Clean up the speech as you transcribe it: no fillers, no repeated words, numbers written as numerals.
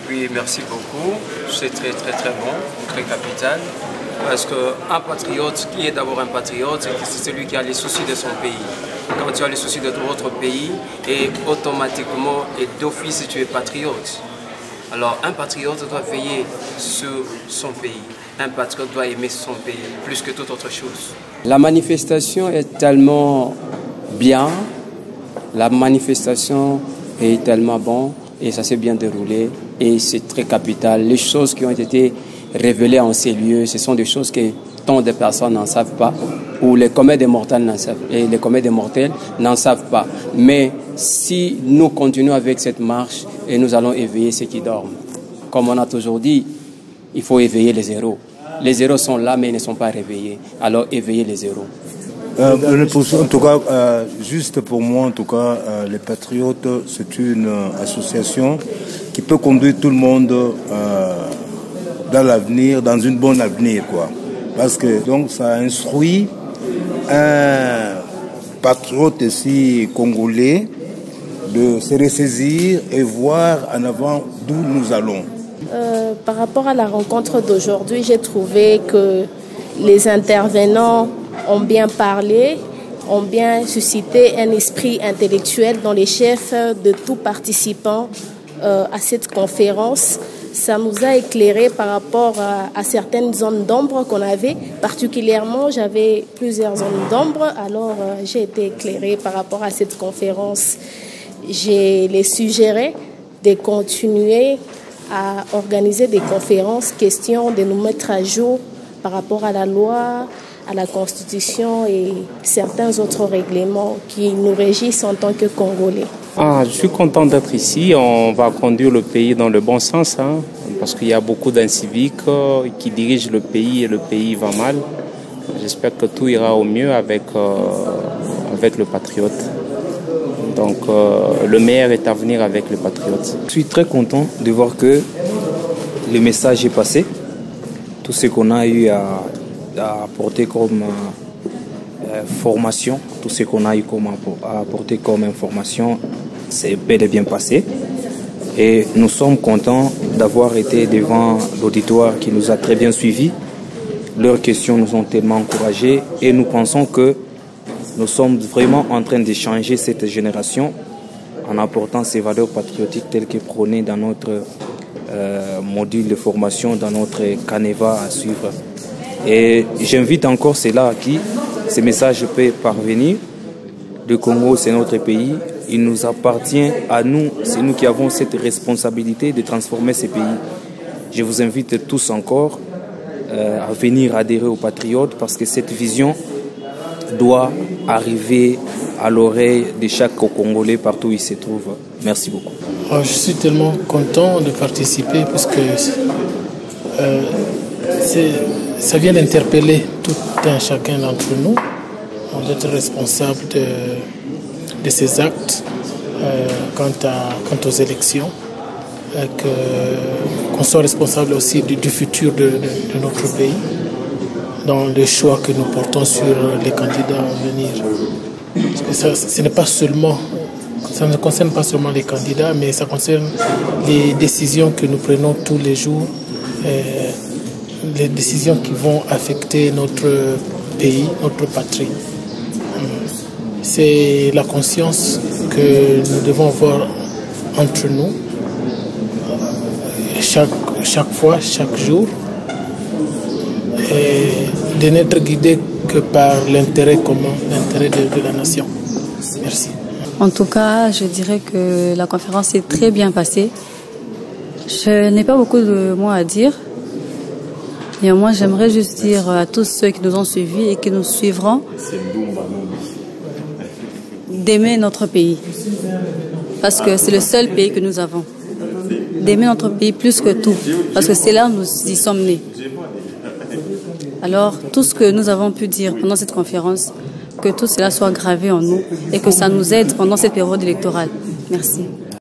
Oui, merci beaucoup. C'est très bon, très capital. Parce qu'un patriote, qui est d'abord un patriote, c'est celui qui a les soucis de son pays. Quand tu as les soucis de votre pays, et automatiquement et d'office tu es patriote. Alors un patriote doit veiller sur son pays. Un patriote doit aimer son pays plus que toute autre chose. La manifestation est tellement bien, la manifestation est tellement bonne et ça s'est bien déroulé et c'est très capital. Les choses qui ont été révélées en ces lieux, ce sont des choses que tant de personnes n'en savent pas ou les comètes des mortels n'en savent pas. Mais si nous continuons avec cette marche et nous allons éveiller ceux qui dorment, comme on a toujours dit, il faut éveiller les héros. Les héros sont là mais ils ne sont pas réveillés. Alors éveillez les héros. En tout cas, juste pour moi, en tout cas, les Patriotes, c'est une association qui peut conduire tout le monde dans l'avenir, dans une bonne avenir, quoi. Parce que donc ça instruit un patriote ici congolais de se ressaisir et voir en avant d'où nous allons. Par rapport à la rencontre d'aujourd'hui, j'ai trouvé que les intervenants ont bien parlé, ont bien suscité un esprit intellectuel dans les chefs de tous participants à cette conférence. Ça nous a éclairé par rapport à certaines zones d'ombre qu'on avait. Particulièrement, j'avais plusieurs zones d'ombre, alors j'ai été éclairée par rapport à cette conférence. J'ai les suggéré de continuer à organiser des conférences, question de nous mettre à jour par rapport à la loi, à la Constitution et certains autres règlements qui nous régissent en tant que Congolais. Je suis content d'être ici. On va conduire le pays dans le bon sens, parce qu'il y a beaucoup d'inciviques qui dirigent le pays et le pays va mal. J'espère que tout ira au mieux avec le patriote. Donc le meilleur est à venir avec le patriote. Je suis très content de voir que le message est passé. Tout ce qu'on a eu à apporter comme formation, tout ce qu'on a eu à apporter comme information, c'est bel et bien passé. Et nous sommes contents d'avoir été devant l'auditoire qui nous a très bien suivis. Leurs questions nous ont tellement encouragés et nous pensons que nous sommes vraiment en train de changer cette génération en apportant ces valeurs patriotiques telles que prônées dans notre module de formation, dans notre canevas à suivre. Et j'invite encore ceux-là à qui ces messages peuvent parvenir. Le Congo, c'est notre pays. Il nous appartient à nous. C'est nous qui avons cette responsabilité de transformer ces pays. Je vous invite tous encore à venir adhérer aux Patriotes parce que cette vision doit arriver à l'oreille de chaque Congolais partout où il se trouve. Merci beaucoup. Je suis tellement content de participer parce que ça vient d'interpeller tout un chacun d'entre nous, d'être responsable de ces actes quant aux élections, qu'on soit responsable aussi du futur de notre pays, dans les choix que nous portons sur les candidats à venir. Ça ne concerne pas seulement les candidats, mais ça concerne les décisions que nous prenons tous les jours, les décisions qui vont affecter notre pays, notre patrie. C'est la conscience que nous devons avoir entre nous, chaque fois, chaque jour, et de n'être guidé que par l'intérêt commun, l'intérêt de la nation. Merci. En tout cas, je dirais que la conférence s'est très bien passée. Je n'ai pas beaucoup de mots à dire. Néanmoins, j'aimerais juste dire à tous ceux qui nous ont suivis et qui nous suivront d'aimer notre pays. Parce que c'est le seul pays que nous avons. D'aimer notre pays plus que tout. Parce que c'est là où nous y sommes nés. Alors, tout ce que nous avons pu dire pendant cette conférence, que tout cela soit gravé en nous et que ça nous aide pendant cette période électorale. Merci.